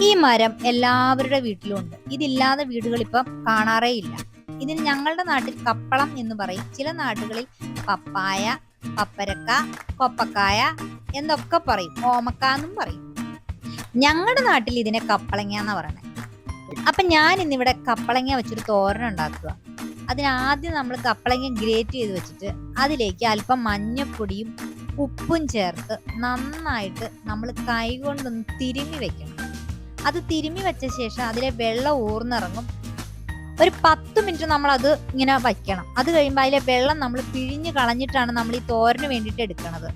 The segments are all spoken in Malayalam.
ഈ മരം എല്ലാവരുടെ വീട്ടിലും ഉണ്ട്. ഇതില്ലാത്ത വീടുകൾ ഇപ്പം കാണാറേ ഇല്ല. ഇതിന് ഞങ്ങളുടെ നാട്ടിൽ കപ്പളം എന്ന് പറയും. ചില നാടുകളിൽ പപ്പായ, പപ്പരക്ക, കൊപ്പക്കായ എന്നൊക്കെ പറയും. ഓമക്ക എന്നും പറയും. ഞങ്ങളുടെ നാട്ടിൽ ഇതിനെ കപ്പളങ്ങ എന്നാ പറയണേ. അപ്പൊ ഞാൻ ഇന്നിവിടെ കപ്പളങ്ങ വെച്ചൊരു തോരൻ ഉണ്ടാക്കുക. അതിനാദ്യം നമ്മൾ കപ്പളങ്ങ ഗ്രേറ്റ് ചെയ്ത് വെച്ചിട്ട് അതിലേക്ക് അല്പം മഞ്ഞപ്പൊടിയും ഉപ്പും ചേർത്ത് നന്നായിട്ട് നമ്മൾ കൈ കൊണ്ടൊന്ന് തിരുമ്മി വെക്കണം. അത് തിരുമ്മി വെച്ച ശേഷം അതിലെ വെള്ളം ഊർന്നിറങ്ങും. ഒരു 10 മിനിറ്റ് നമ്മൾ അത് ഇങ്ങനെ വയ്ക്കണം. അത് കഴിയുമ്പോൾ അതിലെ വെള്ളം നമ്മൾ പിഴിഞ്ഞ് കളഞ്ഞിട്ടാണ് നമ്മൾ ഈ തോരന് വേണ്ടിയിട്ട് എടുക്കുന്നത്.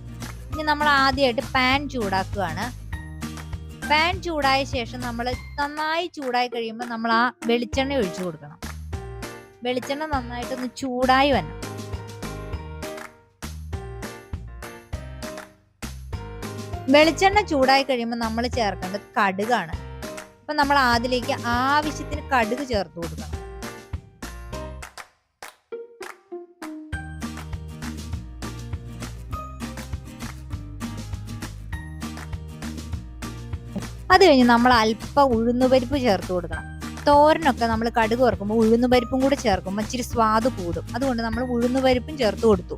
ഇനി നമ്മൾ ആദ്യമായിട്ട് പാൻ ചൂടാക്കുകയാണ്. പാൻ ചൂടായ ശേഷം നമ്മൾ നന്നായി ചൂടായി കഴിയുമ്പോൾ നമ്മൾ ആ വെളിച്ചെണ്ണ ഒഴിച്ചു കൊടുക്കണം. വെളിച്ചെണ്ണ നന്നായിട്ടൊന്ന് ചൂടായി വരണം. വെളിച്ചെണ്ണ ചൂടായി കഴിയുമ്പോൾ നമ്മൾ ചേർക്കേണ്ടത് കടുകാണ്. അപ്പൊ നമ്മൾ അതിലേക്ക് ആവശ്യത്തിന് കടുക് ചേർത്ത് കൊടുക്കണം. അത് കഴിഞ്ഞ് നമ്മൾ അല്പം ഉഴുന്നുപരിപ്പ് ചേർത്ത് കൊടുക്കണം. തോരനൊക്കെ നമ്മൾ കടുക് വറുക്കുമ്പോൾ ഉഴുന്നുപരിപ്പും കൂടെ ചേർക്കുമ്പോൾ ഇച്ചിരി സ്വാദ് കൂടും. അതുകൊണ്ട് നമ്മൾ ഉഴുന്നുപരിപ്പും ചേർത്ത് കൊടുത്തു.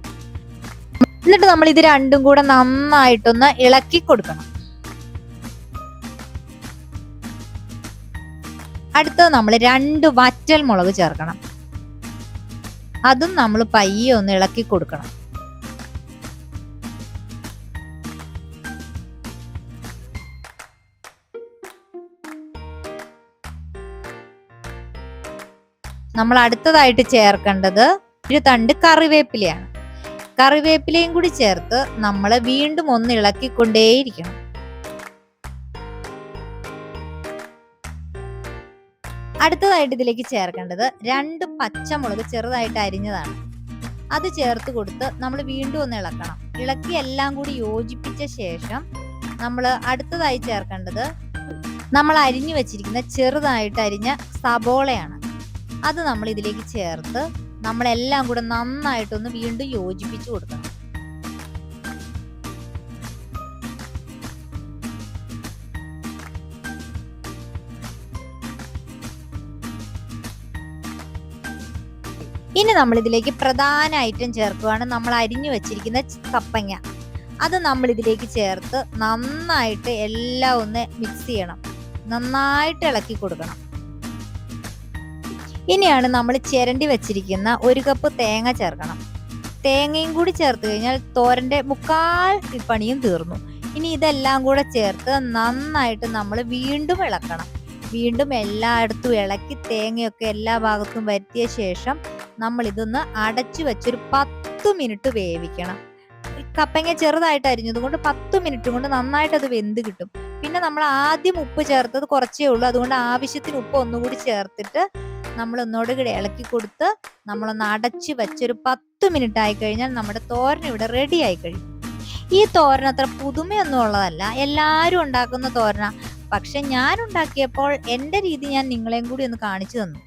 എന്നിട്ട് നമ്മൾ ഇത് രണ്ടും കൂടെ നന്നായിട്ടൊന്ന് ഇളക്കി കൊടുക്കണം. അടുത്തത് നമ്മൾ 2 വറ്റൽ മുളക് ചേർക്കണം. അതും നമ്മൾ പയ്യെ ഒന്ന് ഇളക്കി കൊടുക്കണം. നമ്മൾ അടുത്തതായിട്ട് ചേർക്കേണ്ടത് ഒരു തണ്ട് കറിവേപ്പിലയാണ്. കറിവേപ്പിലയും കൂടി ചേർത്ത് നമ്മൾ വീണ്ടും ഒന്ന് ഇളക്കിക്കൊണ്ടേയിരിക്കണം. അടുത്തതായിട്ട് ഇതിലേക്ക് ചേർക്കേണ്ടത് 2 പച്ചമുളക് ചെറുതായിട്ട് അരിഞ്ഞതാണ്. അത് ചേർത്ത് കൊടുത്ത് നമ്മൾ വീണ്ടും ഒന്ന് ഇളക്കണം. ഇളക്കി എല്ലാം കൂടി യോജിപ്പിച്ച ശേഷം നമ്മൾ അടുത്തതായി ചേർക്കേണ്ടത് നമ്മൾ അരിഞ്ഞു വെച്ചിരിക്കുന്ന ചെറുതായിട്ട് അരിഞ്ഞ സബോളയാണ്. അത് നമ്മൾ ഇതിലേക്ക് ചേർത്ത് നമ്മളെല്ലാം കൂടെ നന്നായിട്ടൊന്ന് വീണ്ടും യോജിപ്പിച്ചു കൊടുക്കണം. ഇനി നമ്മൾ ഇതിലേക്ക് പ്രധാന ഐറ്റം ചേർക്കുകയാണ്. നമ്മൾ അരിഞ്ഞു വെച്ചിരിക്കുന്ന കപ്പങ്ങ. അത് നമ്മൾ ഇതിലേക്ക് ചേർത്ത് നന്നായിട്ട് എല്ലാം ഒന്ന് മിക്സ് ചെയ്യണം. നന്നായിട്ട് ഇളക്കി കൊടുക്കണം. ഇനിയാണ് നമ്മൾ ചിരണ്ടി വെച്ചിരിക്കുന്ന 1 കപ്പ് തേങ്ങ ചേർക്കണം. തേങ്ങയും കൂടി ചേർത്ത് കഴിഞ്ഞാൽ തോരന്റെ 1/4 പണിയും തീർന്നു. ഇനി ഇതെല്ലാം കൂടെ ചേർത്ത് നന്നായിട്ട് നമ്മൾ വീണ്ടും ഇളക്കണം. വീണ്ടും എല്ലായിടത്തും ഇളക്കി തേങ്ങയൊക്കെ എല്ലാ ഭാഗത്തും വരുത്തിയ ശേഷം നമ്മൾ ഇതൊന്ന് അടച്ചു വെച്ചൊരു 10 മിനിറ്റ് വേവിക്കണം. കപ്പങ്ങ ചെറുതായിട്ട് അരിഞ്ഞത് കൊണ്ട് 10 മിനിറ്റ് കൊണ്ട് നന്നായിട്ട് അത് വെന്ത് കിട്ടും. പിന്നെ നമ്മൾ ആദ്യം ഉപ്പ് ചേർത്തത് കുറച്ചേ ഉള്ളൂ. അതുകൊണ്ട് ആവശ്യത്തിന് ഉപ്പ് ഒന്നുകൂടി ചേർത്തിട്ട് നമ്മൾ ഒന്നുകൂടി ഇളക്കി കൊടുത്ത് നമ്മളൊന്ന് അടച്ച് വെച്ചൊരു 10 മിനിറ്റ് ആയി കഴിഞ്ഞാൽ നമ്മുടെ തോരൻ ഇവിടെ റെഡി ആയി കഴിയും. ഈ തോരൻ അത്ര പുതുമയൊന്നും ഉള്ളതല്ല, എല്ലാവരും ഉണ്ടാക്കുന്ന തോരന. പക്ഷെ ഞാൻ ഉണ്ടാക്കിയപ്പോൾ എൻ്റെ രീതി ഞാൻ നിങ്ങളെയും കൂടി ഒന്ന് കാണിച്ചു തന്നു.